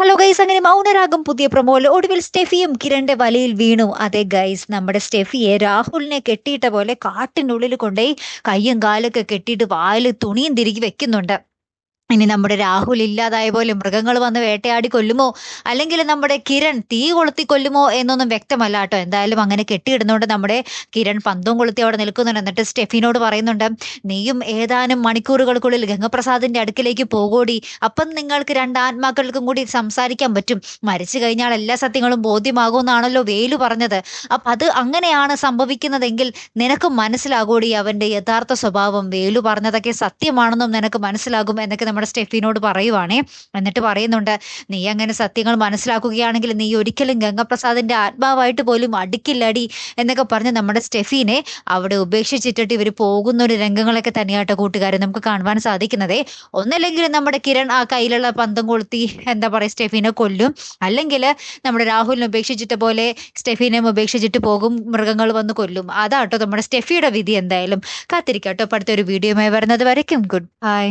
Hello guys, അങ്ങനെ മൗനരാഗം പുതിയ പ്രൊമോയിൽ ഒടുവിൽ സ്റ്റെഫിയും കിരണിന്റെ വലയിൽ വീണു. അതെ ഗൈസ്, നമ്മുടെ സ്റ്റെഫിയെ രാഹുലിനെ കെട്ടിയിട്ട പോലെ കാട്ടിനുള്ളിൽ കൊണ്ടുപോയി കയ്യും കാലൊക്കെ കെട്ടിയിട്ട് വായിൽ തുണിയും തിരികെ വെക്കുന്നുണ്ട്. ഇനി നമ്മുടെ രാഹുൽ ഇല്ലാതായ പോലെ മൃഗങ്ങൾ വന്ന് വേട്ടയാടി കൊല്ലുമോ, അല്ലെങ്കിൽ നമ്മുടെ കിരൺ തീ കൊളുത്തി കൊല്ലുമോ എന്നൊന്നും വ്യക്തമല്ല കേട്ടോ. എന്തായാലും അങ്ങനെ കെട്ടിയിടുന്നുണ്ട് നമ്മുടെ കിരൺ പന്തും കൊളുത്തി അവിടെ നിൽക്കുന്നുണ്ട്. എന്നിട്ട് സ്റ്റെഫിനോട് പറയുന്നുണ്ട്, നീയും ഏതാനും മണിക്കൂറുകൾക്കുള്ളിൽ ഗംഗപ്രസാദിന്റെ അടുക്കിലേക്ക് പോകൂടി. അപ്പം നിങ്ങൾക്ക് രണ്ട് ആത്മാക്കൾക്കും കൂടി സംസാരിക്കാൻ പറ്റും. മരിച്ചു കഴിഞ്ഞാൽ എല്ലാ സത്യങ്ങളും ബോധ്യമാകുമെന്നാണല്ലോ വേലു പറഞ്ഞത്. അപ്പൊ അത് അങ്ങനെയാണ് സംഭവിക്കുന്നതെങ്കിൽ നിനക്ക് മനസ്സിലാകൂടി അവന്റെ യഥാർത്ഥ സ്വഭാവം. വേലു പറഞ്ഞതൊക്കെ സത്യമാണെന്നും നിനക്ക് മനസ്സിലാകും എന്നൊക്കെ നമ്മുടെ സ്റ്റെഫിനോട് പറയുവാണേ. എന്നിട്ട് പറയുന്നുണ്ട്, നീ അങ്ങനെ സത്യങ്ങൾ മനസ്സിലാക്കുകയാണെങ്കിൽ നീ ഒരിക്കലും ഗംഗപ്രസാദിന്റെ ആത്മാവായിട്ട് പോലും അടുക്കില്ലടി എന്നൊക്കെ പറഞ്ഞ് നമ്മുടെ സ്റ്റെഫിനെ അവിടെ ഉപേക്ഷിച്ചിട്ടിട്ട് ഇവർ പോകുന്ന ഒരു രംഗങ്ങളൊക്കെ തന്നെയാട്ടോ കൂട്ടുകാരെ നമുക്ക് കാണുവാൻ സാധിക്കുന്നതേ. ഒന്നല്ലെങ്കിൽ നമ്മുടെ കിരൺ ആ കയ്യിലുള്ള പന്തം കൊളുത്തി എന്താ പറയുക സ്റ്റെഫിനെ കൊല്ലും, അല്ലെങ്കിൽ നമ്മുടെ രാഹുലിനെ ഉപേക്ഷിച്ചിട്ട് പോലെ സ്റ്റെഫിനെ ഉപേക്ഷിച്ചിട്ട് പോകും, മൃഗങ്ങൾ വന്ന് കൊല്ലും. അതാട്ടോ നമ്മുടെ സ്റ്റെഫിയുടെ വിധി. എന്തായാലും കാത്തിരിക്കാട്ടോ അടുത്തൊരു വീഡിയോയുമായി വരുന്നത് വരയ്ക്കും. Good bye.